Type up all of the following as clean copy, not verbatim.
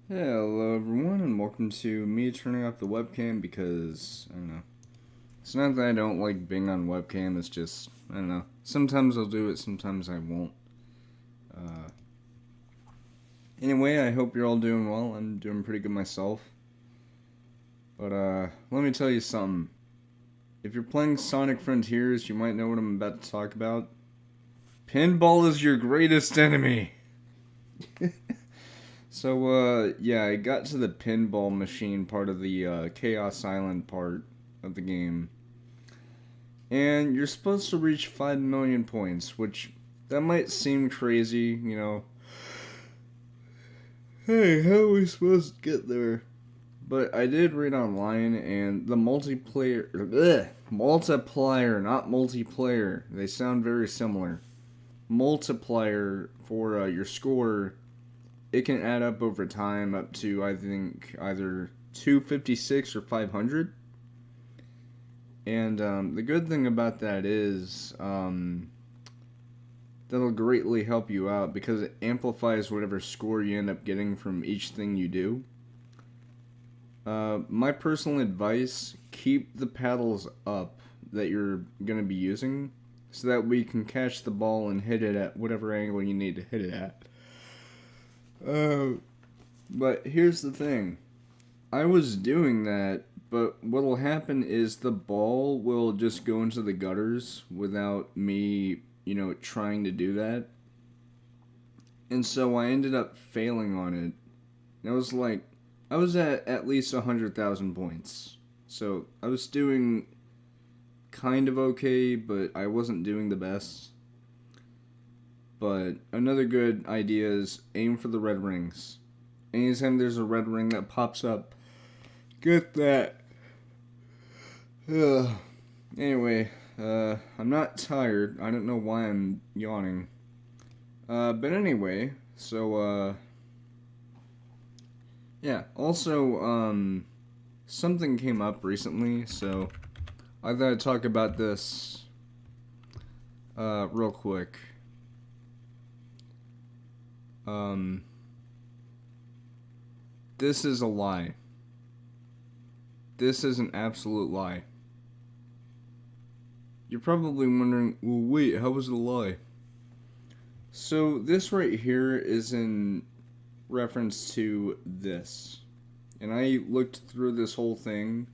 Hello everyone and welcome to me turning off the webcam because, I don't know, it's not that I don't like being on webcam, it's just, I don't know, sometimes I'll do it, sometimes I won't. Uh, anyway, I hope you're all doing well, I'm doing pretty good myself. But let me tell you something. If you're playing Sonic Frontiers, you might know what I'm about to talk about. Pinball is your greatest enemy! So, yeah, I got to the pinball machine part of the Chaos Island part of the game. And you're supposed to reach 5 million points, which that might seem crazy, you know. Hey, how are we supposed to get there? But I did read online, and the multiplier, not multiplayer, they sound very similar. Multiplier for your score, it can add up over time up to, I think, either 256 or 500. And the good thing about that is that'll greatly help you out because it amplifies whatever score you end up getting from each thing you do. My personal advice, keep the paddles up that you're going to be using so that we can catch the ball and hit it at whatever angle you need to hit it at. But here's the thing. I was doing that, but what'll happen is the ball will just go into the gutters without me, trying to do that. And so I ended up failing on it. And I was at least 100,000 points. So I was doing kind of okay, but I wasn't doing the best. But another good idea is aim for the red rings. Anytime there's a red ring that pops up, get that. Ugh. Anyway, I'm not tired. I don't know why I'm yawning. But anyway, so, yeah. Also, something came up recently, so I thought I'd talk about this, real quick. Um, this is a lie. This is an absolute lie. You're probably wondering, well, wait, how was it a lie? So, this right here is in reference to this. And I looked through this whole thing,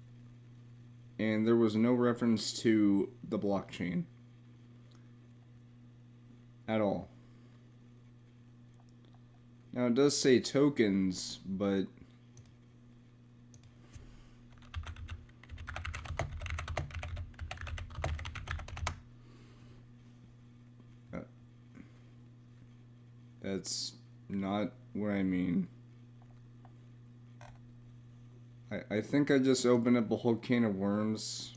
and there was no reference to the blockchain at all. Now, it does say tokens, but that's not what I mean. I think I just opened up a whole can of worms.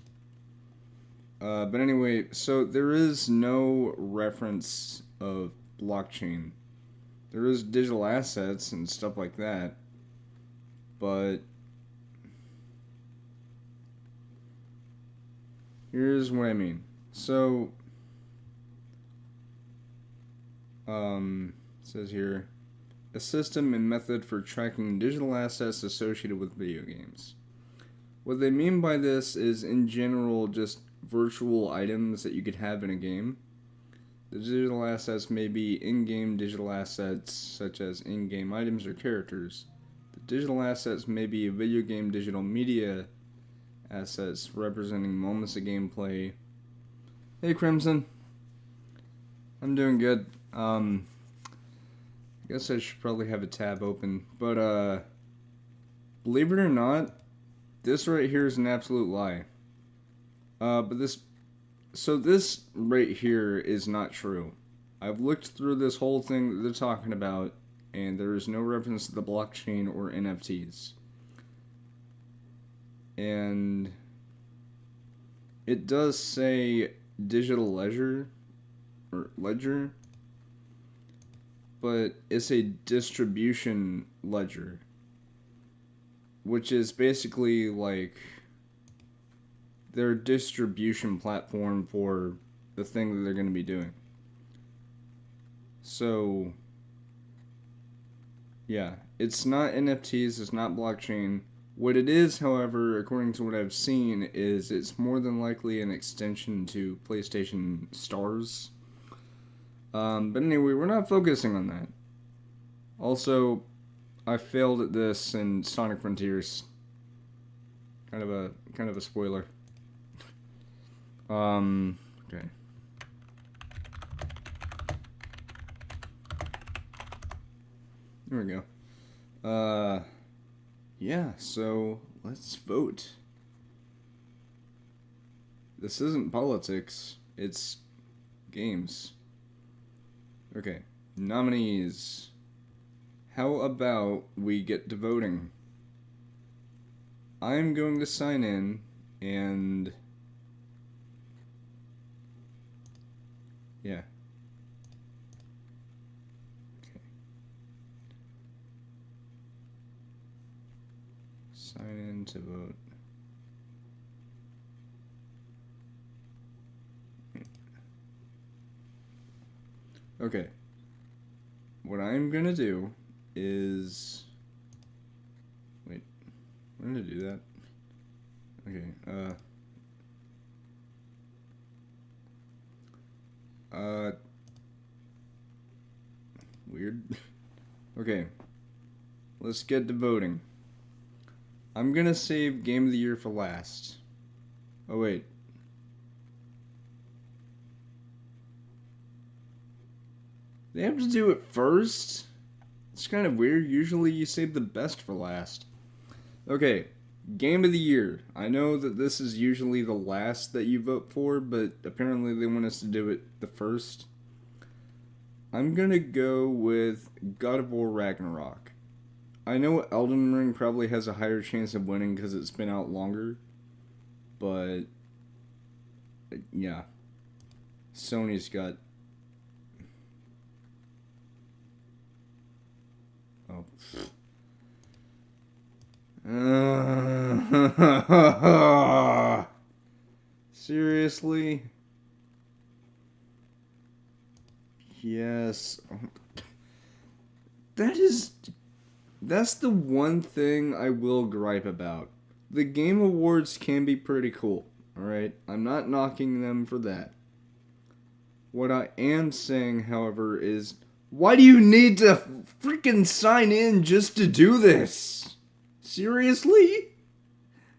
But anyway, so there is no reference of blockchain. There is digital assets and stuff like that. But here's what I mean. So, it says here, a system and method for tracking digital assets associated with video games. What they mean by this is, in general, just virtual items that you could have in a game. The digital assets may be in-game digital assets, such as in-game items or characters. The digital assets may be video game digital media assets representing moments of gameplay. Hey, Crimson. I'm doing good. I guess I should probably have a tab open. But, believe it or not, this right here is an absolute lie. But this right here is not true. I've looked through this whole thing that they're talking about, and there is no reference to the blockchain or NFTs. And it does say digital ledger, but it's a distribution ledger, which is basically like their distribution platform for the thing that they're going to be doing. So, Yeah, it's not NFTs, it's not blockchain. What it is, however, according to what I've seen, is it's more than likely an extension to PlayStation Stars. But anyway, we're not focusing on that. Also, I failed at this in Sonic Frontiers. Kind of a spoiler. Okay. There we go. Yeah, so let's vote. This isn't politics, it's games. Okay, nominees. How about we get to voting? I'm going to sign in and. Yeah. Okay. Sign in to vote. Okay. What I'm gonna do is. Wait. I'm gonna do that. Okay. Weird. Okay. Let's get to voting. I'm gonna save Game of the Year for last. Oh, wait. They have to do it first? It's kind of weird. Usually you save the best for last. Okay. Game of the Year. I know that this is usually the last that you vote for, but apparently they want us to do it the first. I'm gonna go with God of War Ragnarok. I know Elden Ring probably has a higher chance of winning because it's been out longer, but yeah, Sony's got. Oh. Seriously? Yes. That's the one thing I will gripe about. The Game Awards can be pretty cool, alright? I'm not knocking them for that. What I am saying, however, is why do you need to freaking sign in just to do this? Seriously?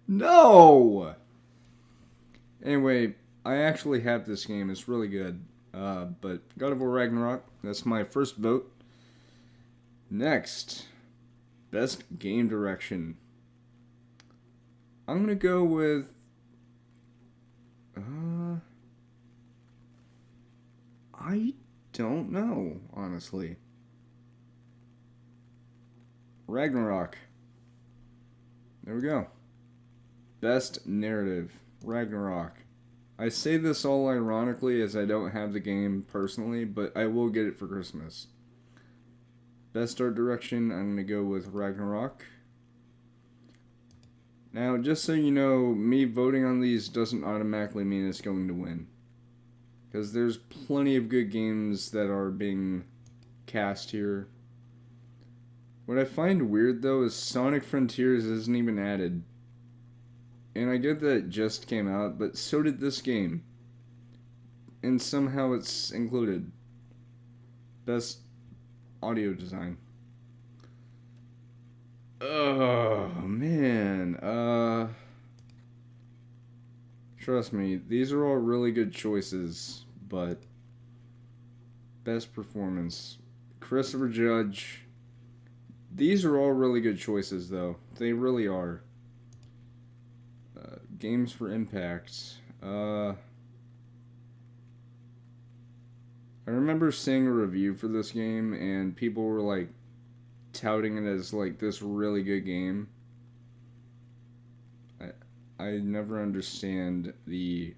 No! Anyway, I actually have this game. It's really good. But God of War Ragnarok, that's my first vote. Next, best game direction. I'm gonna go with. I don't know, honestly. Ragnarok. There we go. Best narrative. Ragnarok. I say this all ironically as I don't have the game personally, but I will get it for Christmas. Best art direction, I'm going to go with Ragnarok. Now, just so you know, me voting on these doesn't automatically mean it's going to win. Because there's plenty of good games that are being cast here. What I find weird, though, is Sonic Frontiers isn't even added. And I get that it just came out, but so did this game. And somehow it's included. Best audio design. Oh, man. Trust me, these are all really good choices, but best performance. Christopher Judge. These are all really good choices, though. They really are. Games for Impact. I remember seeing a review for this game, and people were like touting it as like this really good game. I never understand the.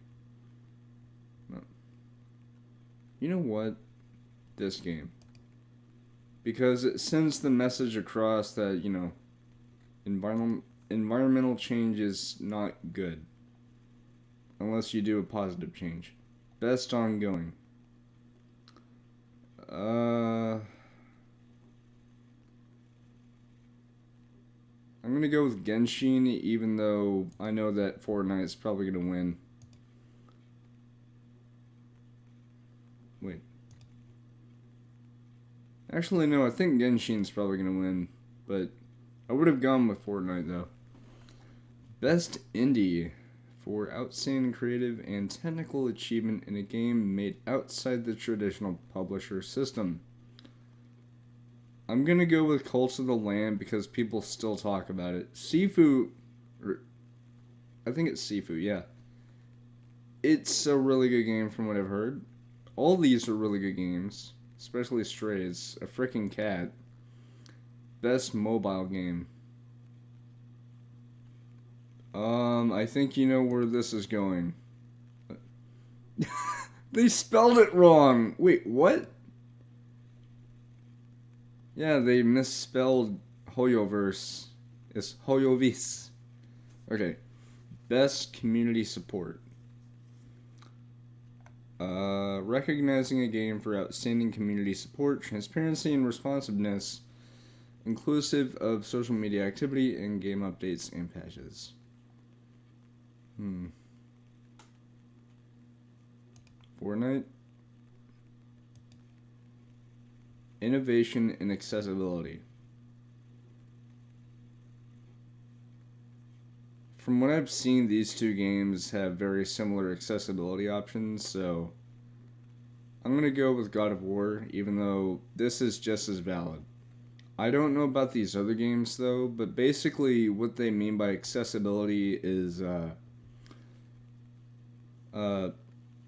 You know what? This game. Because it sends the message across that, you know, environmental change is not good. Unless you do a positive change. Best ongoing. I'm gonna go with Genshin, even though I know that Fortnite's probably gonna win. Wait. Actually, no, I think Genshin's probably gonna win, but I would have gone with Fortnite, though. Best Indie for outstanding creative and technical achievement in a game made outside the traditional publisher system. I'm gonna go with Cult of the Lamb because people still talk about it. Sifu, I think it's Sifu, yeah. It's a really good game from what I've heard. All these are really good games, especially Strays, a freaking cat. Best mobile game. I think you know where this is going. They spelled it wrong. Wait, what? Yeah, they misspelled Hoyoverse. It's Hoyovis. Okay. Best community support. Recognizing a game for outstanding community support, transparency, and responsiveness, inclusive of social media activity and game updates and patches. Fortnite. Innovation and accessibility. From what I've seen, these two games have very similar accessibility options, so I'm going to go with God of War, even though this is just as valid. I don't know about these other games, though, but basically what they mean by accessibility is,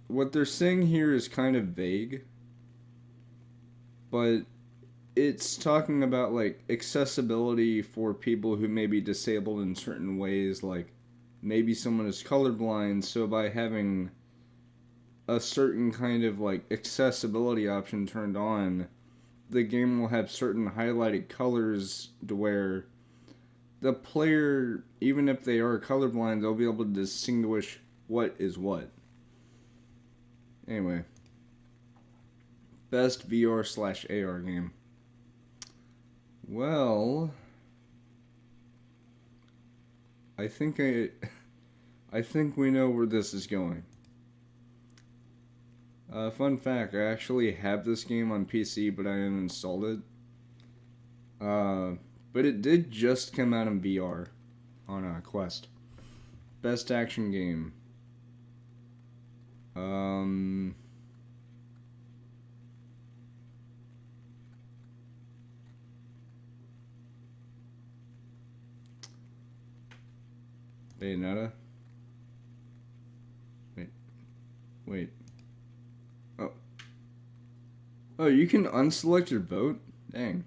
what they're saying here is kind of vague, but it's talking about, like, accessibility for people who may be disabled in certain ways, like maybe someone is colorblind, so by having a certain kind of, like, accessibility option turned on, the game will have certain highlighted colors to where the player, even if they are colorblind, they'll be able to distinguish what is what. Anyway. Best VR/AR game. Well, I think we know where this is going. Fun fact, I actually have this game on PC, but I uninstalled it. But it did just come out in VR on Quest. Best action game. Bayonetta. Wait. Oh, you can unselect your vote? Dang.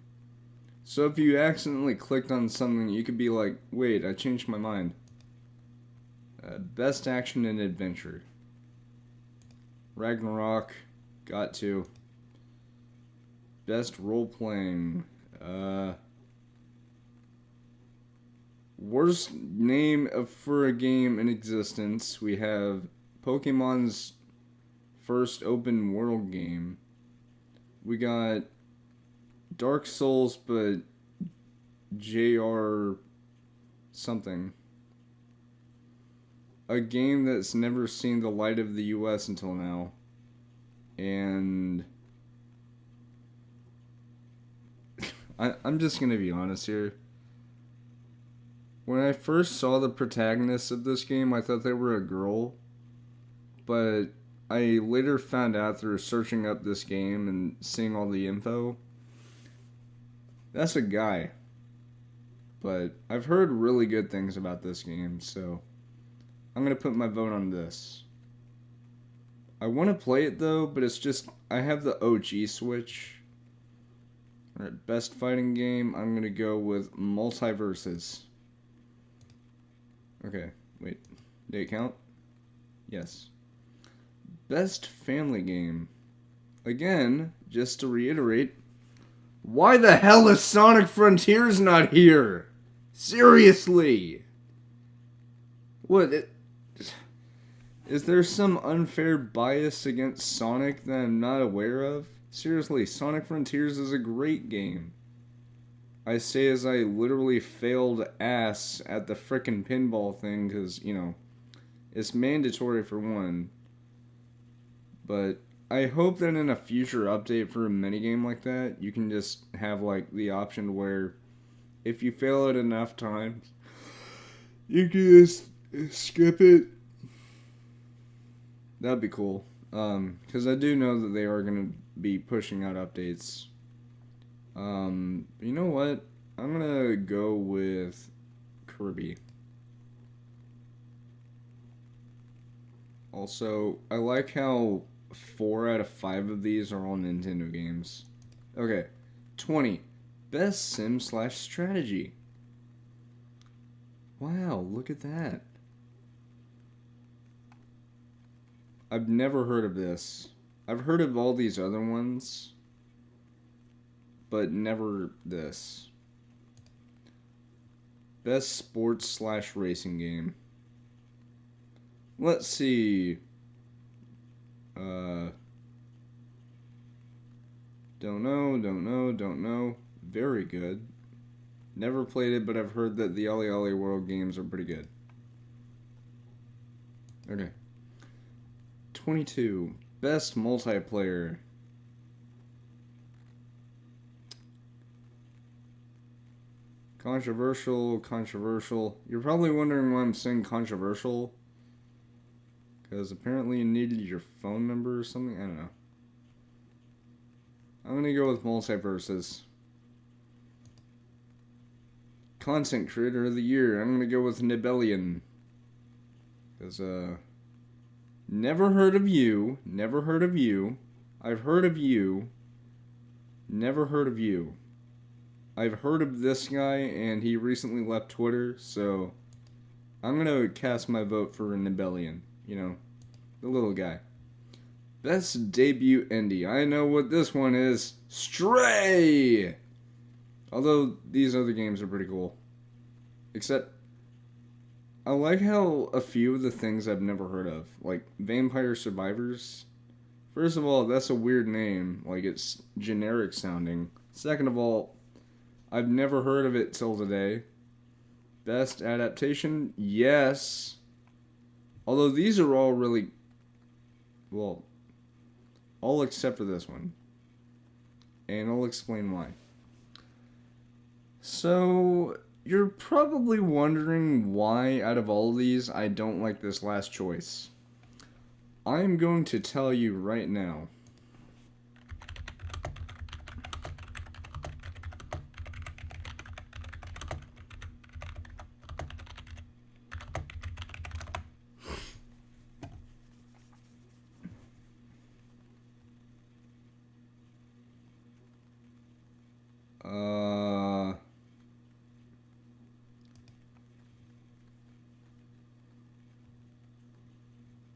So if you accidentally clicked on something, you could be like, wait, I changed my mind. Best action and adventure. Ragnarok. Got to. Best role-playing. Worst name for a game in existence. We have Pokemon's first open world game. We got Dark Souls, but JR something. A game that's never seen the light of the US until now. And I'm just gonna be honest here. When I first saw the protagonists of this game, I thought they were a girl. But I later found out through searching up this game and seeing all the info, that's a guy. But I've heard really good things about this game, so I'm going to put my vote on this. I want to play it though, but it's just, I have the OG Switch. Alright, best fighting game, I'm going to go with Multiverses. Okay, wait, did it count? Yes. Best family game. Again, just to reiterate, why the hell is Sonic Frontiers not here? Seriously! What? Is there some unfair bias against Sonic that I'm not aware of? Seriously, Sonic Frontiers is a great game. I say as I literally failed ass at the frickin' pinball thing because, you know, it's mandatory for one. But I hope that in a future update for a minigame like that, you can just have, like, the option where if you fail it enough times, you can just skip it. That'd be cool. Because I do know that they are going to be pushing out updates. You know what? I'm going to go with Kirby. Also, I like how 4 out of 5 of these are all Nintendo games. Okay, 20. Best Sim/strategy. Wow, look at that. I've never heard of this. I've heard of all these other ones, but never this. Best sports/racing game. Let's see. Don't know. Very good. Never played it, but I've heard that the OlliOlli World games are pretty good. Okay. 22. Best multiplayer. Controversial. You're probably wondering why I'm saying controversial. Because apparently you needed your phone number or something. I don't know. I'm going to go with Multiverses. Content Creator of the Year. I'm going to go with Nibellion. Because, never heard of you. Never heard of you. I've heard of you. Never heard of you. I've heard of this guy, and he recently left Twitter, so I'm going to cast my vote for Nibellion. You know, the little guy. Best debut indie. I know what this one is. Stray! Although, these other games are pretty cool. Except, I like how a few of the things I've never heard of. Like, Vampire Survivors. First of all, that's a weird name. Like, it's generic sounding. Second of all, I've never heard of it till today. Best adaptation? Yes. Although these are all really... Well, all except for this one. And I'll explain why. So, you're probably wondering why, out of all of these, I don't like this last choice. I'm going to tell you right now.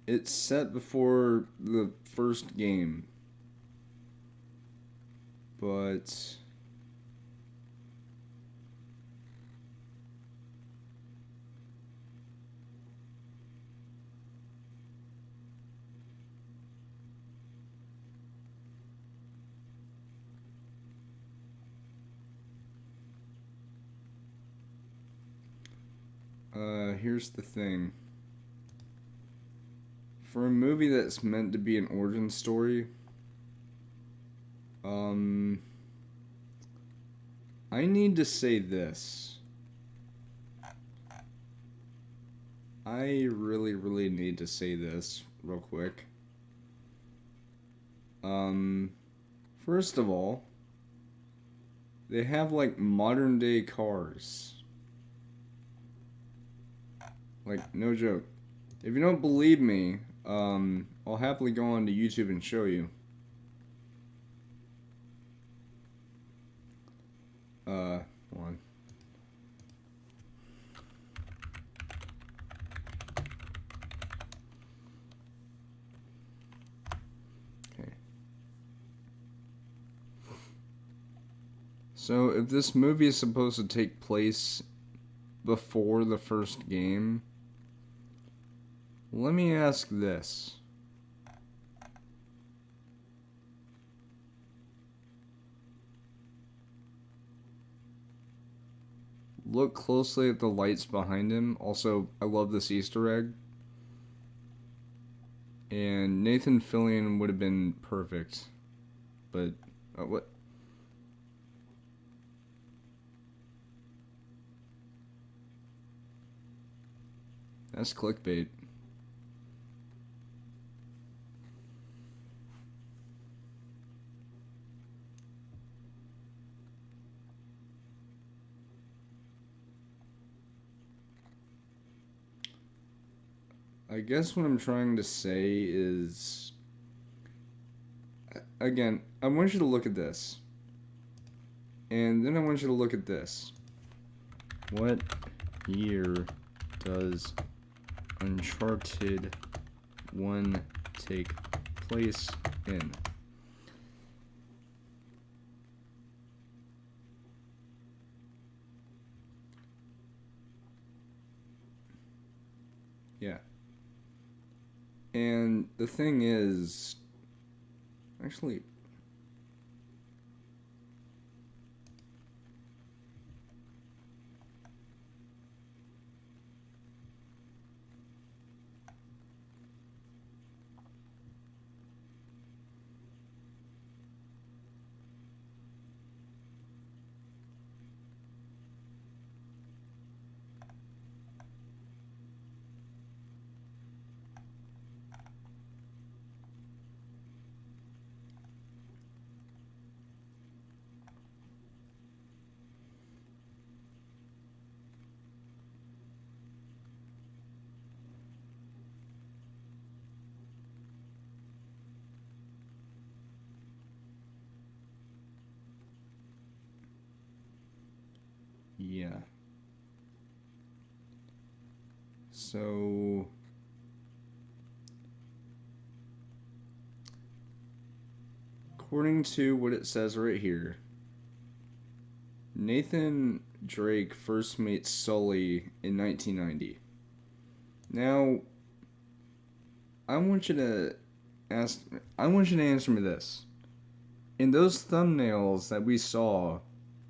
It's set before the first game. But... here's the thing. For a movie that's meant to be an origin story, I need to say this. I really need to say this real quick. First of all, they have like modern day cars. Like, no joke. If you don't believe me, I'll happily go on to YouTube and show you. Hold on. Okay. So, if this movie is supposed to take place before the first game, let me ask this. look closely at the lights behind him. Also, I love this Easter egg. And Nathan Fillion would have been perfect. But, what? That's clickbait. I guess what I'm trying to say is, again, I want you to look at this. And then I want you to look at this. What year does Uncharted 1 take place in? Yeah. And the thing is, actually, yeah. So, according to what it says right here, Nathan Drake first meets Sully in 1990. Now, I want you to answer me this. In those thumbnails that we saw,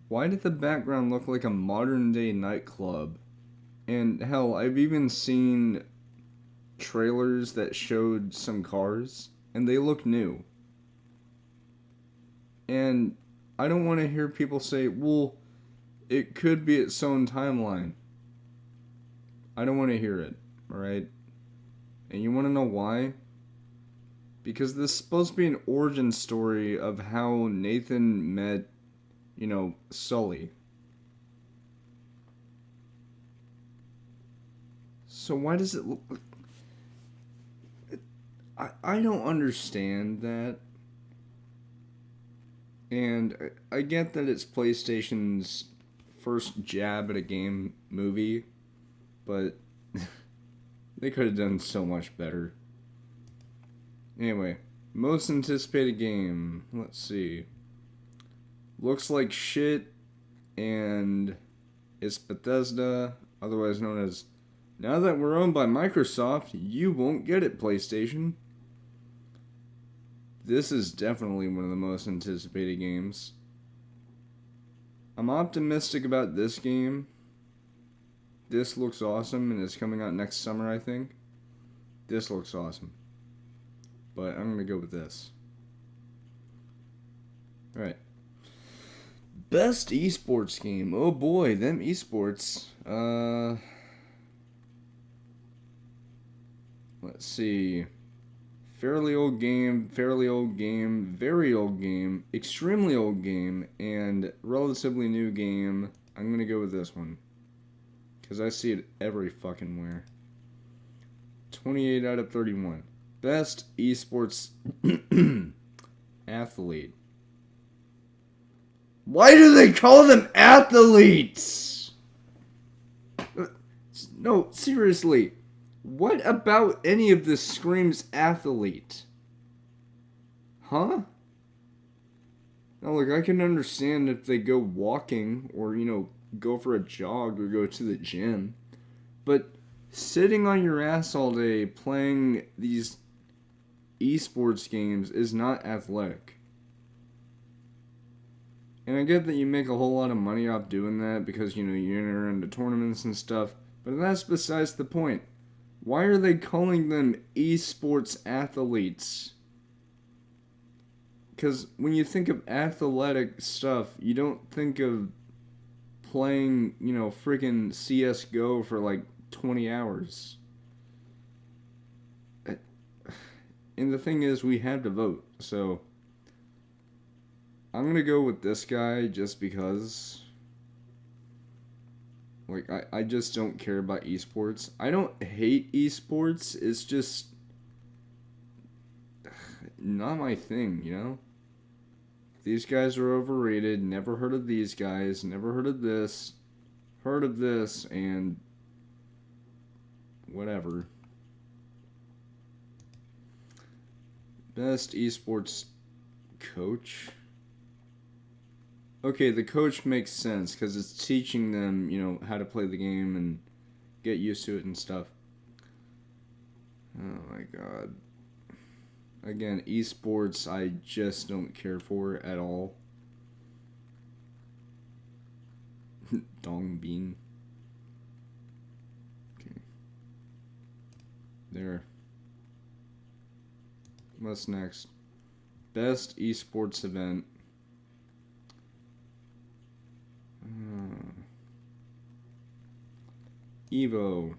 why did the background look like a modern day nightclub? And hell, I've even seen trailers that showed some cars, and they look new. And I don't want to hear people say, well, it could be its own timeline. I don't want to hear it, alright? And you want to know why? Because this is supposed to be an origin story of how Nathan met, Sully. So why does it look... I don't understand that. And I get that it's PlayStation's first jab at a game movie, but they could have done so much better. Anyway, most anticipated game. Let's see. Looks like shit, and it's Bethesda, otherwise known as, now that we're owned by Microsoft, you won't get it, PlayStation. This is definitely one of the most anticipated games. I'm optimistic about this game. This looks awesome, and it's coming out next summer, I think. This looks awesome. But I'm going to go with this. Alright. Best esports game. Oh boy, them esports. Let's see. Fairly old game, very old game, extremely old game, and relatively new game. I'm gonna go with this one. Because I see it every fucking where. 28 out of 31. Best esports athlete. Why do they call them athletes? No, seriously. What about any of this screams athlete? Huh? Now, look, I can understand if they go walking or, go for a jog or go to the gym. But sitting on your ass all day playing these esports games is not athletic. And I get that you make a whole lot of money off doing that because, you know, you enter into tournaments and stuff, but that's besides the point. Why are they calling them esports athletes? Because when you think of athletic stuff, you don't think of playing, you know, freaking CSGO for like 20 hours. And the thing is, we had to vote, so I'm gonna go with this guy just because. Like, I just don't care about esports. I don't hate esports, it's just not my thing, you know? These guys are overrated, never heard of these guys, never heard of this, and whatever. Best esports coach? Okay, the coach makes sense because it's teaching them, you know, how to play the game and get used to it and stuff. Oh my god. Again, esports I just don't care for at all. Dong Bean. Okay. There. What's next? Best esports event. Evo.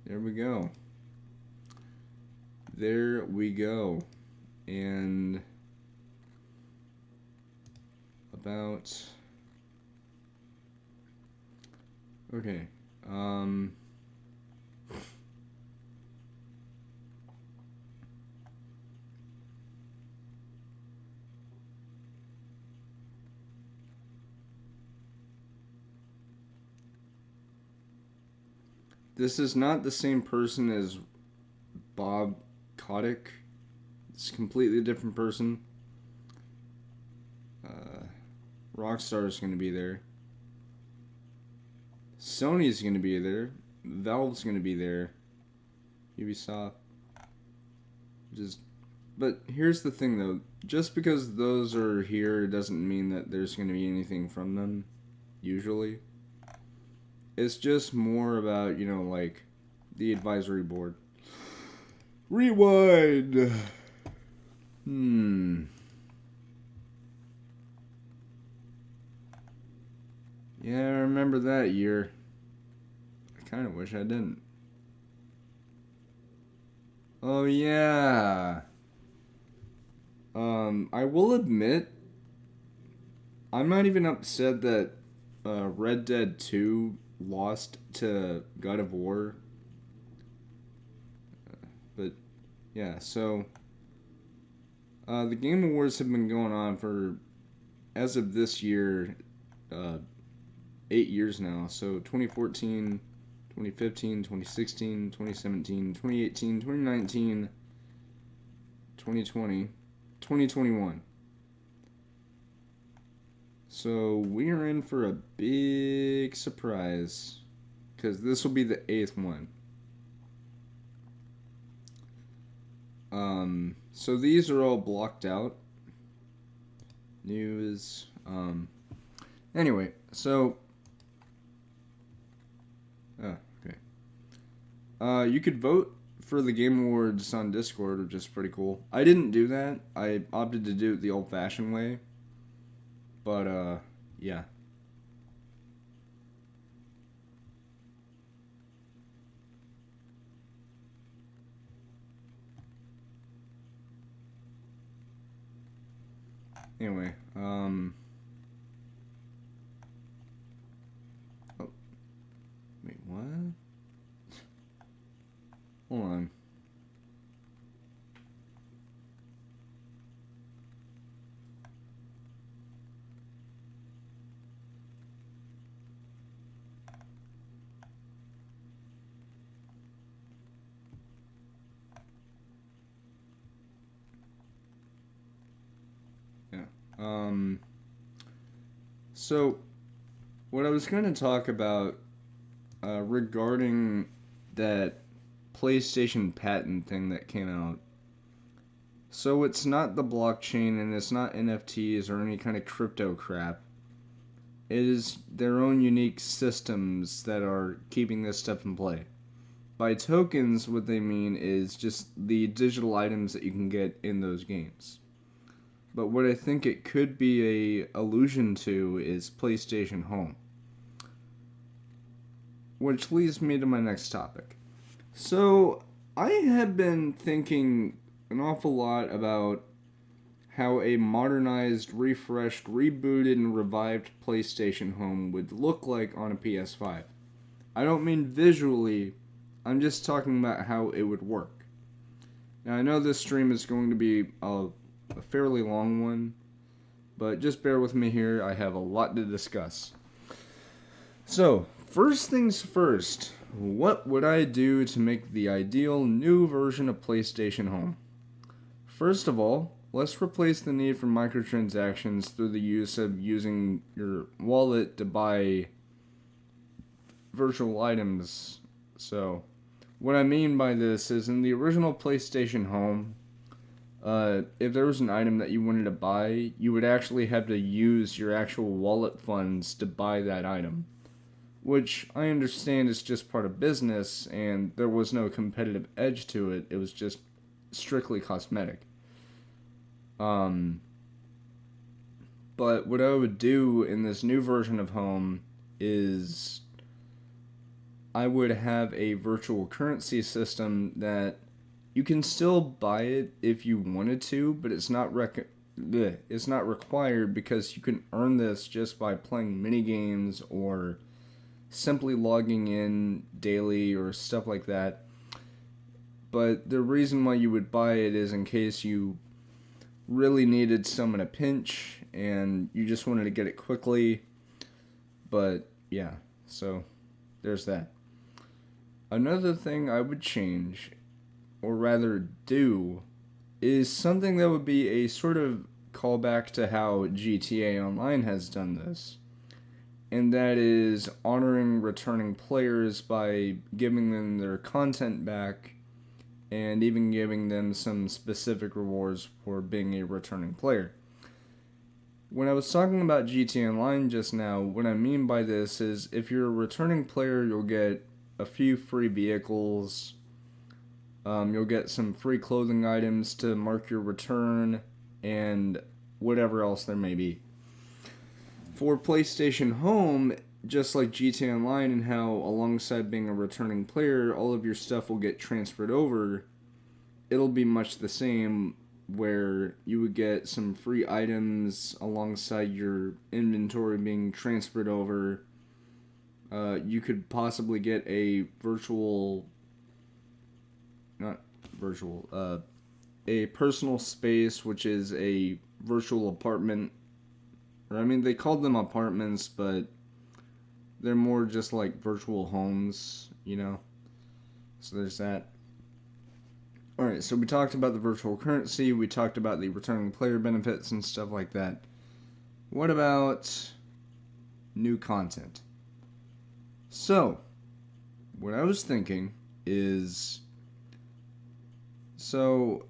There we go. There we go. And about okay. This is not the same person as Bob Kotick. It's a completely different person. Rockstar is going to be there. Sony's going to be there. Valve's going to be there. Ubisoft. But here's the thing though. Just because those are here doesn't mean that there's going to be anything from them. Usually. It's just more about, you know, like the advisory board. Rewind. Yeah, I remember that year. I kind of wish I didn't. Oh yeah. I will admit, I'm not even upset that Red Dead 2 lost to God of War. But yeah, so the Game Awards have been going on for, as of this year, 8 years now. So 2014, 2015, 2016, 2017, 2018, 2019, 2020, 2021. So we are in for a big surprise because this will be the 8th one. So these are all blocked out. News. Anyway, so. Okay. You could vote for the Game Awards on Discord, which is pretty cool. I didn't do that. I opted to do it the old-fashioned way. But, yeah. Anyway, oh. Wait, what? Hold on. Yeah. So, what I was going to talk about regarding that PlayStation patent thing that came out So it's not the blockchain and it's not NFTs or any kind of crypto crap. It is their own unique systems that are keeping this stuff in play. By tokens, what they mean is just the digital items that you can get in those games. But what I think it could be a allusion to is PlayStation Home. Which leads me to my next topic. So, I have been thinking an awful lot about how a modernized, refreshed, rebooted, and revived PlayStation Home would look like on a PS5. I don't mean visually, I'm just talking about how it would work. Now, I know this stream is going to be a fairly long one, but just bear with me here, I have a lot to discuss. So, first things first, what would I do to make the ideal new version of PlayStation Home? First of all, let's replace the need for microtransactions through the use of using your wallet to buy virtual items. So, what I mean by this is in the original PlayStation Home, if there was an item that you wanted to buy, you would actually have to use your actual wallet funds to buy that item. Which I understand is just part of business, and there was no competitive edge to it. It was just strictly cosmetic. But what I would do in this new version of Home is I would have a virtual currency system that you can still buy it if you wanted to, but it's not required because you can earn this just by playing mini games or simply logging in daily or stuff like that. But the reason why you would buy it is in case you really needed some in a pinch and you just wanted to get it quickly. But yeah, so there's that. Another thing I would change, or rather do, is something that would be a sort of callback to how GTA Online has done this. And that is honoring returning players by giving them their content back and even giving them some specific rewards for being a returning player. When I was talking about GTA Online just now, what I mean by this is if you're a returning player, you'll get a few free vehicles, you'll get some free clothing items to mark your return, and whatever else there may be. For PlayStation Home, just like GTA Online and how alongside being a returning player, all of your stuff will get transferred over, it'll be much the same where you would get some free items alongside your inventory being transferred over. You could possibly get a a personal space, which is a virtual apartment. Or, I mean, they called them apartments, but they're more just like virtual homes, you know? So there's that. Alright, so we talked about the virtual currency, we talked about the returning player benefits and stuff like that. What about new content? So, what I was thinking is... So,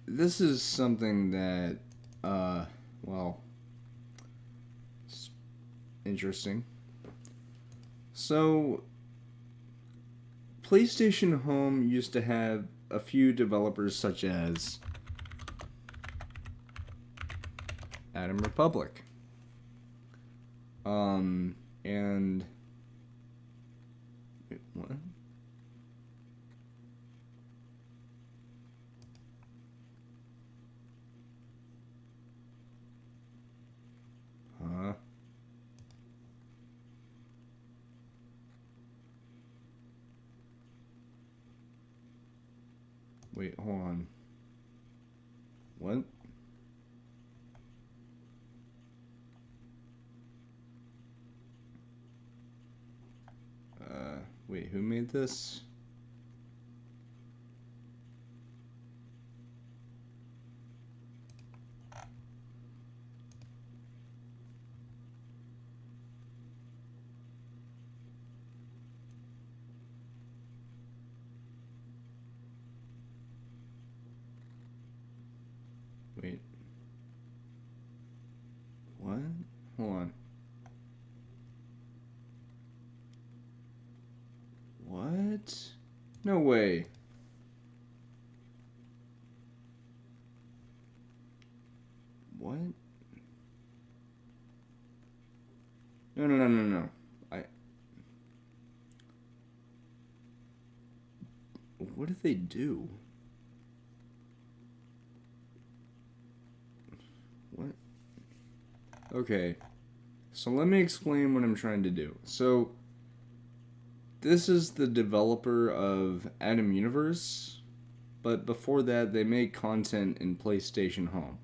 this is something that, it's interesting. So, PlayStation Home used to have a few developers such as Atom Republic. And... Wait, what? Huh? Wait, hold on. What? Wait, who made this? No way. What? No. I. What did they do? What? Okay. So let me explain what I'm trying to do. So, this is the developer of Atom Universe, but before that, they made content in PlayStation Home.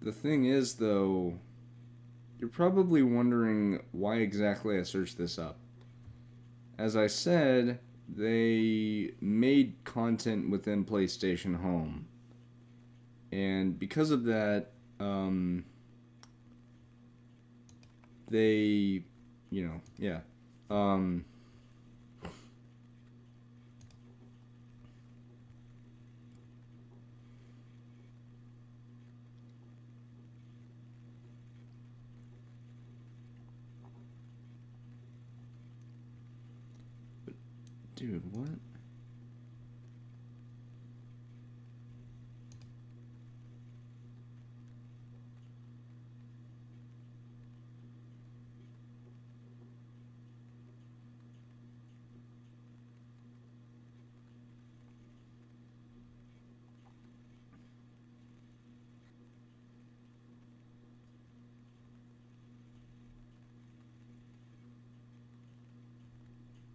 The thing is, though, you're probably wondering why exactly I searched this up. As I said, they made content within PlayStation Home. And because of that, they, yeah. Um, Dude, what?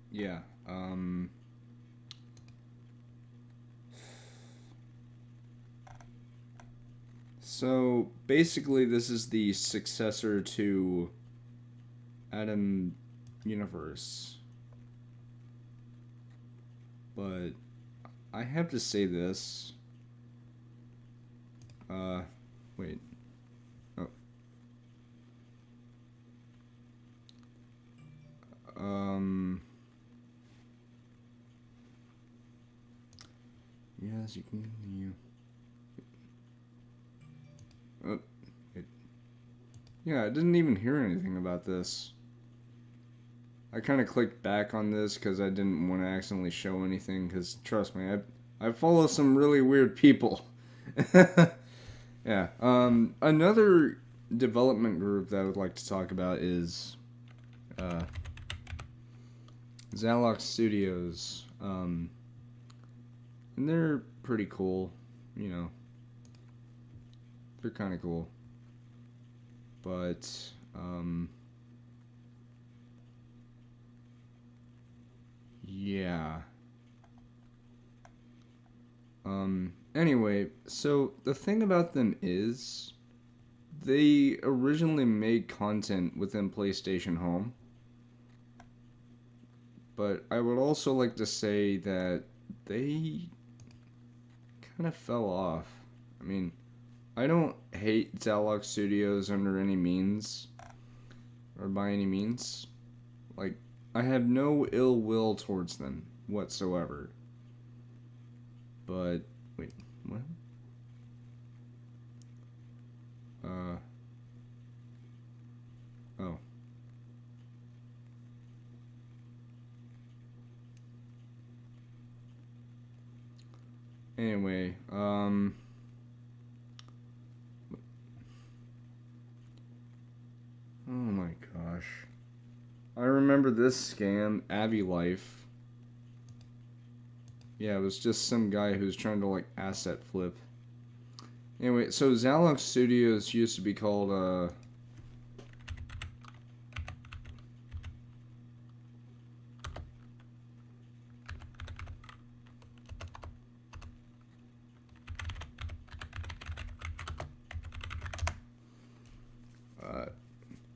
Yeah. So basically, this is the successor to Atom Universe. But I have to say this. Uh, Wait. Oh. Um. Yes, you can continue. Oh. Wait. Yeah, I didn't even hear anything about this. I kind of clicked back on this because I didn't want to accidentally show anything. Because trust me, I follow some really weird people. Yeah. Another development group that I would like to talk about is uh, Zalox Studios. And they're pretty cool. You know, they're kind of cool. But yeah. Anyway, so the thing about them is they originally made content within PlayStation Home. But I would also like to say that they kind of fell off. I mean, I don't hate Zalox Studios under any means, or by any means. Like, I have no ill will towards them whatsoever. But, wait, what? Oh. Anyway, oh my gosh. I remember this scam, Avi Life. Yeah, it was just some guy who's trying to, like, asset flip. Anyway, so Zalox Studios used to be called,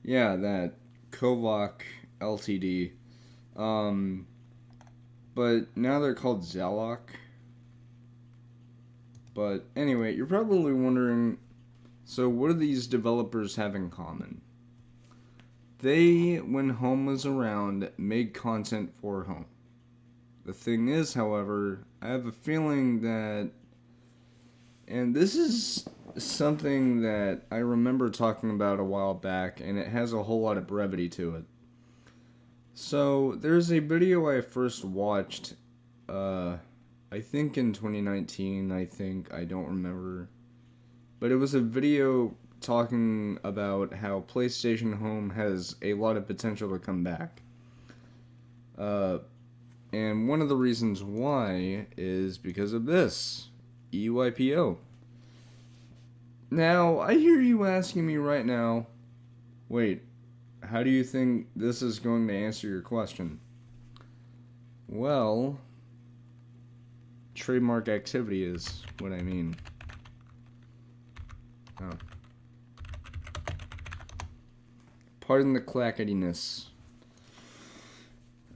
yeah, that Kovac Ltd. Um, but now they're called Zalok. But anyway, you're probably wondering, so what do these developers have in common? They, when Home was around, made content for Home. The thing is, however, I have a feeling that, and this is something that I remember talking about a while back, and it has a whole lot of brevity to it. So there's a video I first watched, I think in 2019. I don't remember, but it was a video talking about how PlayStation Home has a lot of potential to come back. Uh, and one of the reasons why is because of this EUIPO. Now, I hear you asking me right now, wait, how do you think this is going to answer your question? Well, trademark activity is what I mean. Oh. Pardon the clackettiness.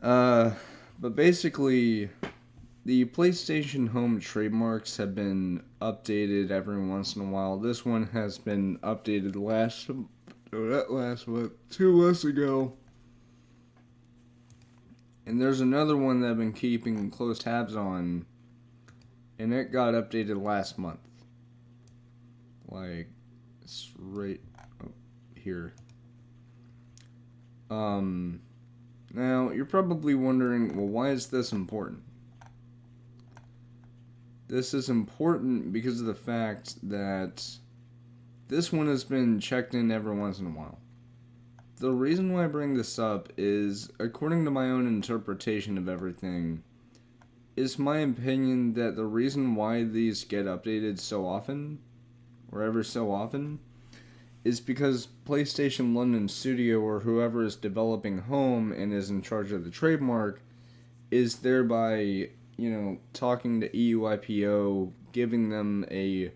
But basically, the PlayStation Home trademarks have been updated every once in a while. This one has been updated what, 2 months ago. And there's another one that I've been keeping close tabs on, and it got updated last month. Like, it's right here. Now, you're probably wondering, well, why is this important? This is important because of the fact that this one has been checked in every once in a while. The reason why I bring this up is, according to my own interpretation of everything, it's my opinion that the reason why these get updated so often, or ever so often, is because PlayStation London Studio, or whoever is developing Home and is in charge of the trademark, is thereby, talking to EUIPO, giving them a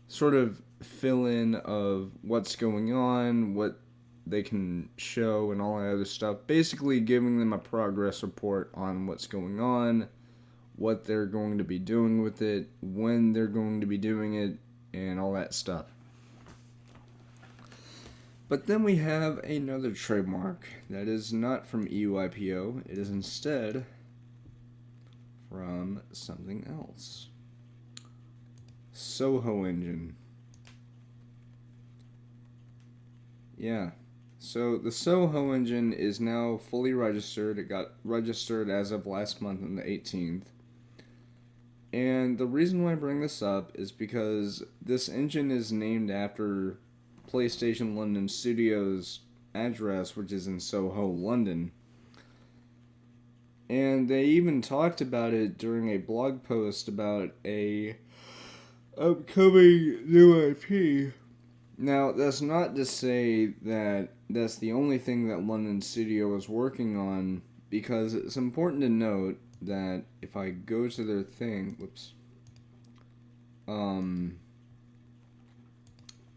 sort of fill-in of what's going on, what they can show, and all that other stuff. Basically giving them a progress report on what's going on, what they're going to be doing with it, when they're going to be doing it, and all that stuff. But then we have another trademark that is not from EUIPO. It is instead from something else. Soho Engine. Yeah. So the Soho Engine is now fully registered. It got registered as of last month on the 18th. And the reason why I bring this up is because this engine is named after PlayStation London Studios address, which is in Soho, London. And they even talked about it during a blog post about a upcoming new IP. Now, that's not to say that that's the only thing that London Studio is working on, because it's important to note that if I go to their thing,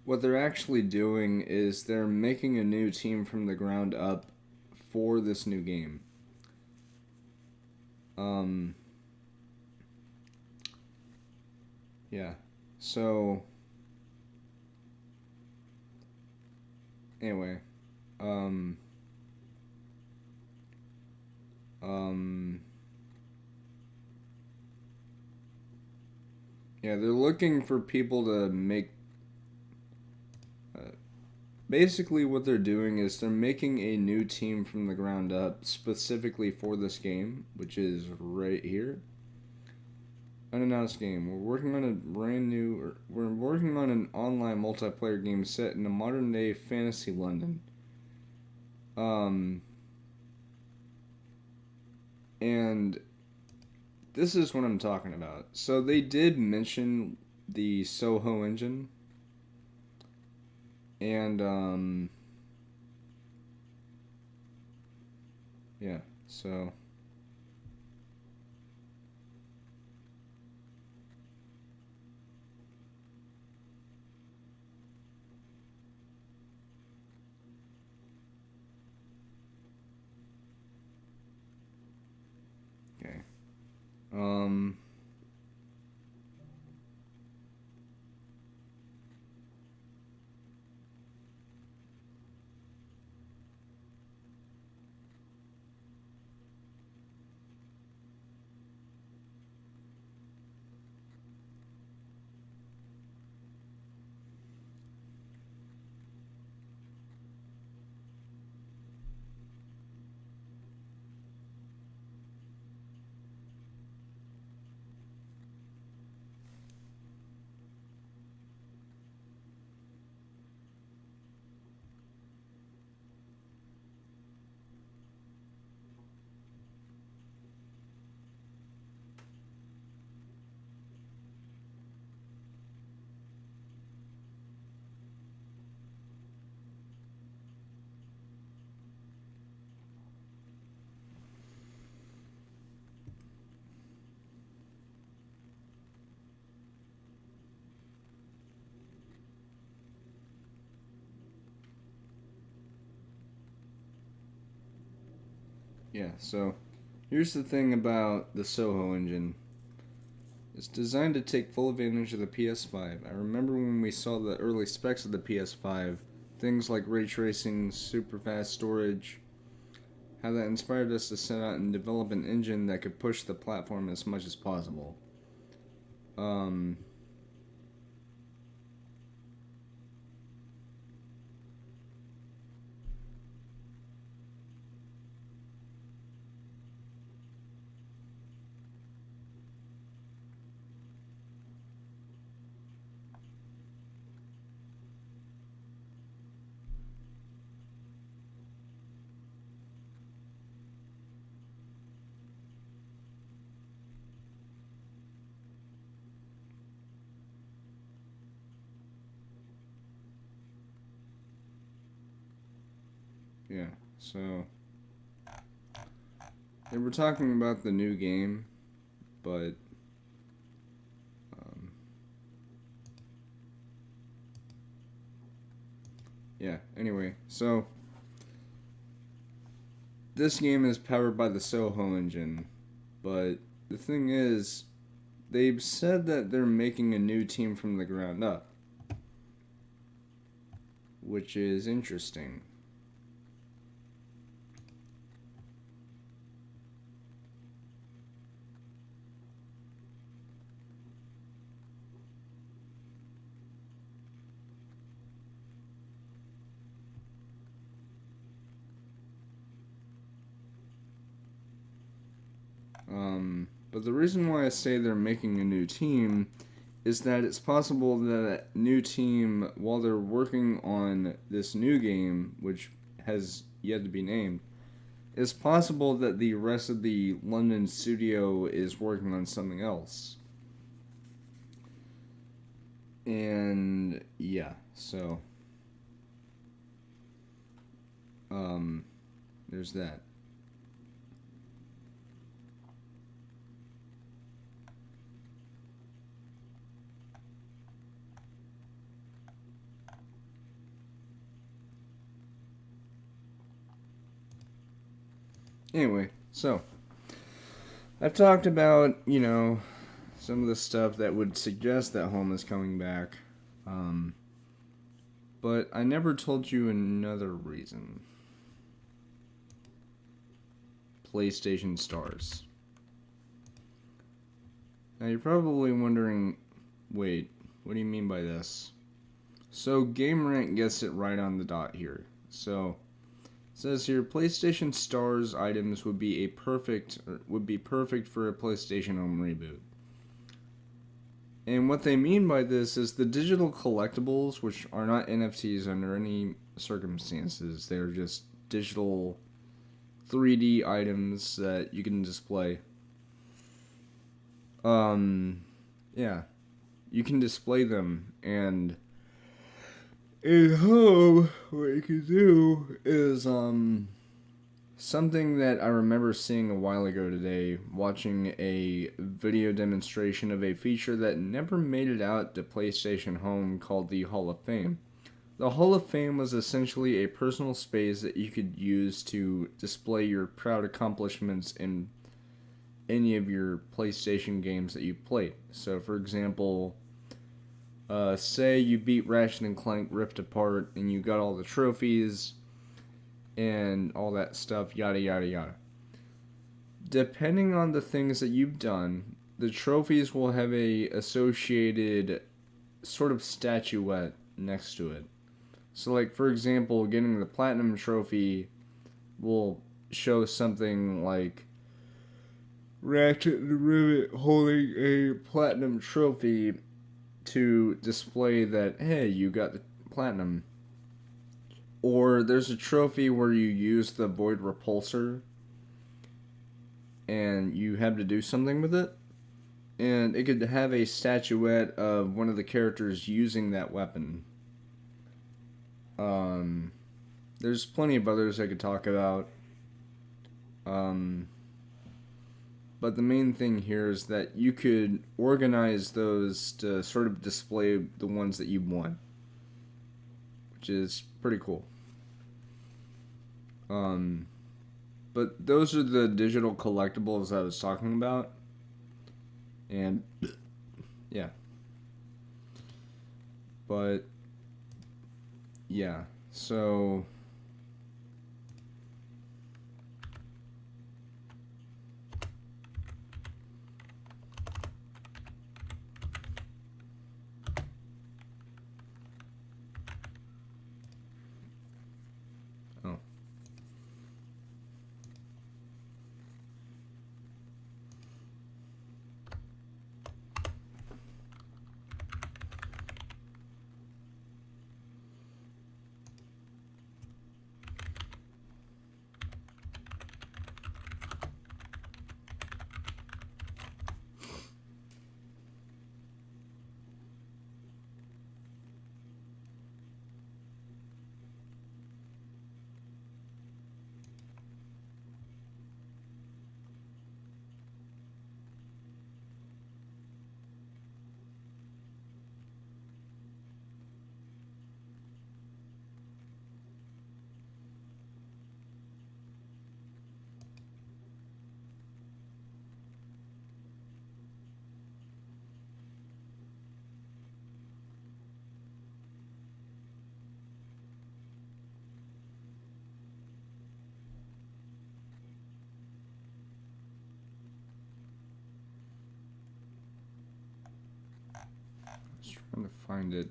what they're actually doing is they're making a new team from the ground up for this new game. Yeah. So, anyway, yeah, they're looking for people to make. Basically, what they're doing is they're making a new team from the ground up specifically for this game, which is right here. Unannounced game. We're working on an online multiplayer game set in a modern day fantasy London. And this is what I'm talking about. So they did mention the Soho engine. And, yeah, so. Okay. Yeah, so here's the thing about the Soho engine. It's designed to take full advantage of the PS5. I remember when we saw the early specs of the PS5, things like ray tracing, super fast storage, how that inspired us to set out and develop an engine that could push the platform as much as possible. Um, yeah, so they were talking about the new game, but um, yeah, anyway, so this game is powered by the Soho engine, but the thing is, they've said that they're making a new team from the ground up, which is interesting. But the reason why I say they're making a new team is that it's possible that new team, while they're working on this new game, which has yet to be named, it's possible that the rest of the London studio is working on something else. And yeah, so there's that. Anyway, so I've talked about, some of the stuff that would suggest that Home is coming back. But I never told you another reason. PlayStation Stars. Now you're probably wondering, wait, what do you mean by this? So GameRant gets it right on the dot here. So it says here PlayStation Stars items would be perfect for a PlayStation Home reboot. And what they mean by this is the digital collectibles, which are not NFTs under any circumstances. They're just digital 3D items that you can display. Yeah. You can display them, and in home, what you can do is, something that I remember seeing a while ago today, watching a video demonstration of a feature that never made it out to PlayStation Home called the Hall of Fame. The Hall of Fame was essentially a personal space that you could use to display your proud accomplishments in any of your PlayStation games that you played. So, for example, say you beat Ratchet and Clank Rift Apart and you got all the trophies and all that stuff, yada yada yada. Depending on the things that you've done, the trophies will have a associated sort of statuette next to it. So, like, for example, getting the Platinum Trophy will show something like Ratchet and Rivet holding a Platinum Trophy to display that, hey, you got the Platinum. Or there's a trophy where you use the Void Repulsor and you have to do something with it. And it could have a statuette of one of the characters using that weapon. There's plenty of others I could talk about. But the main thing here is that you could organize those to sort of display the ones that you want, which is pretty cool. But those are the digital collectibles I was talking about. And yeah. But yeah. So oh. Just trying to find it.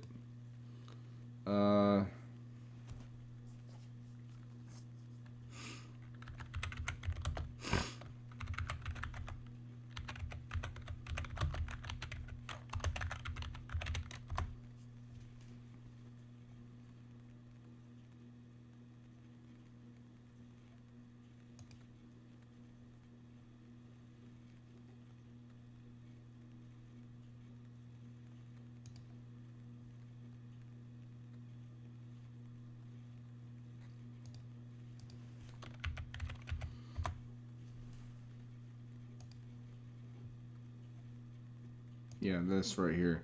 Yeah, this right here.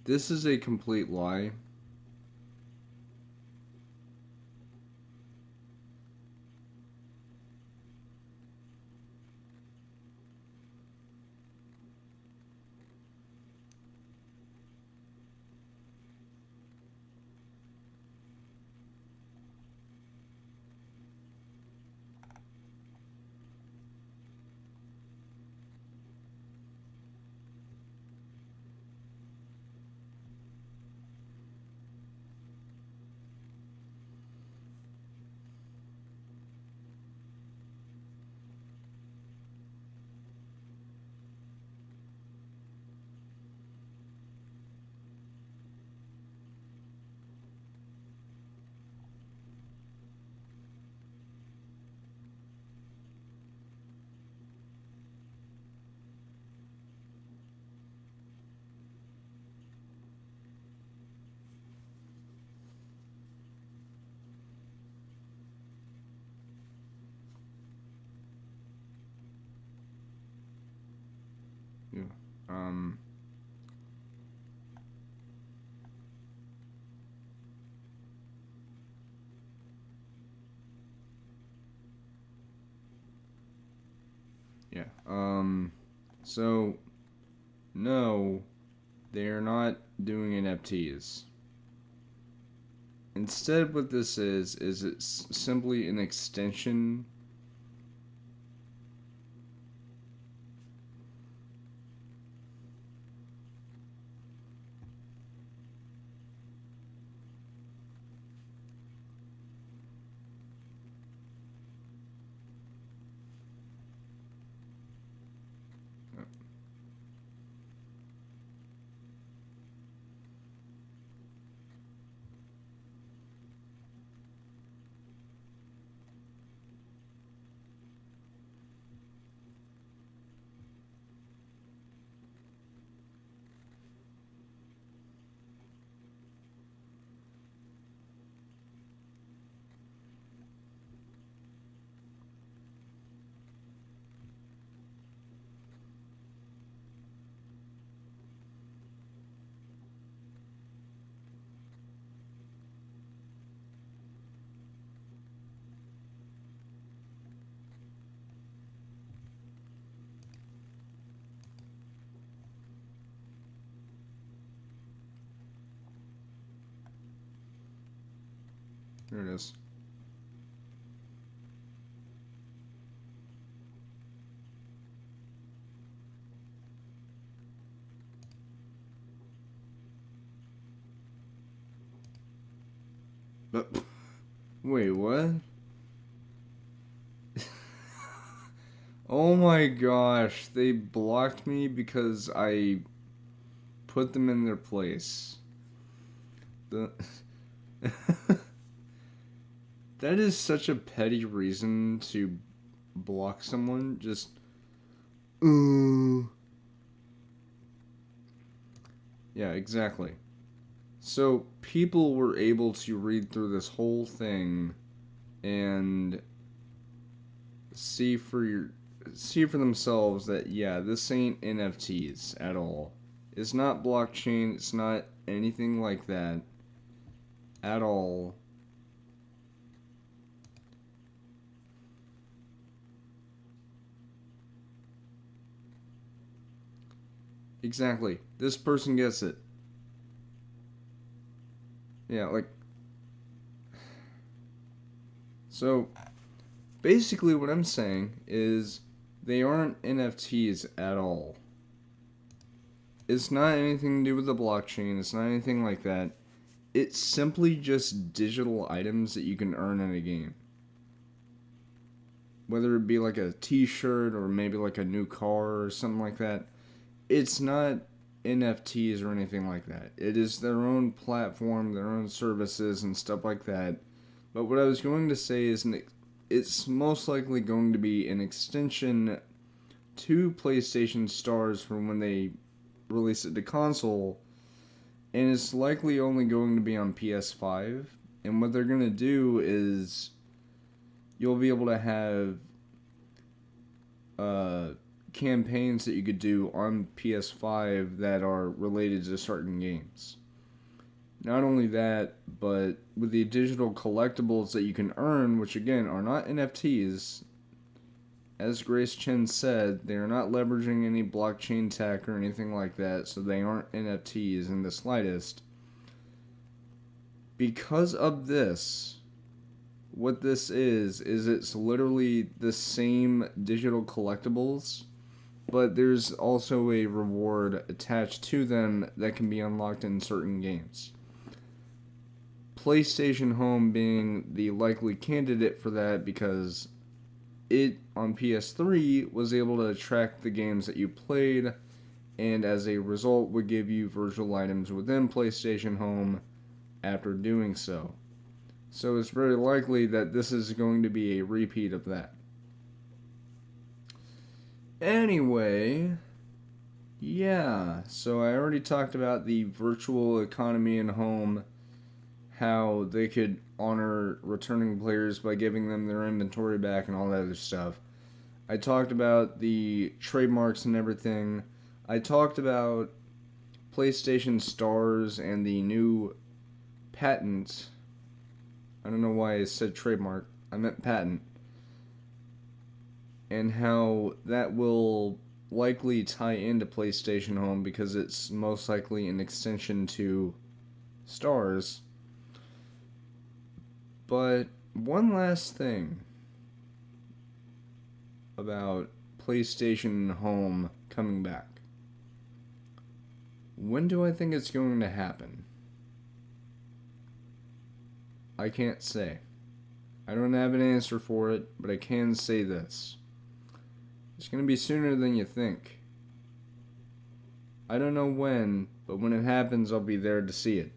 This is a complete lie. Yeah. Yeah. So no, they are not doing NFTs. Instead, what this is it's simply an extension. Here it is. Wait, what? Oh my gosh, they blocked me because I put them in their place. That is such a petty reason to block someone. Just, yeah, exactly. So people were able to read through this whole thing and see for themselves that, yeah, this ain't NFTs at all. It's not blockchain. It's not anything like that at all. Exactly. This person gets it. Yeah, like... So, basically what I'm saying is they aren't NFTs at all. It's not anything to do with the blockchain. It's not anything like that. It's simply just digital items that you can earn in a game. Whether it be like a t-shirt or maybe like a new car or something like that. It's not NFTs or anything like that. It is their own platform, their own services and stuff like that. But what I was going to say is it's most likely going to be an extension to PlayStation Stars from when they release it to console, and it's likely only going to be on PS5. And what they're going to do is you'll be able to have campaigns that you could do on PS5 that are related to certain games. Not only that, but with the digital collectibles that you can earn, which again are not NFTs, as Grace Chen said, they are not leveraging any blockchain tech or anything like that, so they aren't NFTs in the slightest. Because of this, what this is it's literally the same digital collectibles, but there's also a reward attached to them that can be unlocked in certain games. PlayStation Home being the likely candidate for that because it, on PS3, was able to track the games that you played, and as a result would give you virtual items within PlayStation Home after doing so. So it's very likely that this is going to be a repeat of that. Anyway, yeah, so I already talked about the virtual economy in Home, how they could honor returning players by giving them their inventory back and all that other stuff. I talked about the trademarks and everything. I talked about PlayStation Stars and the new patent. I don't know why I said trademark. I meant patent. And how that will likely tie into PlayStation Home because it's most likely an extension to Stars. But one last thing about PlayStation Home coming back. When do I think it's going to happen? I can't say. I don't have an answer for it, but I can say this. It's going to be sooner than you think. I don't know when, but when it happens, I'll be there to see it.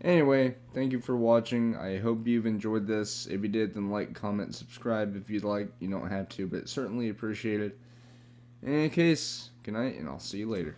Anyway, thank you for watching. I hope you've enjoyed this. If you did, then like, comment, subscribe if you'd like. You don't have to, but certainly appreciate it. In any case, good night, and I'll see you later.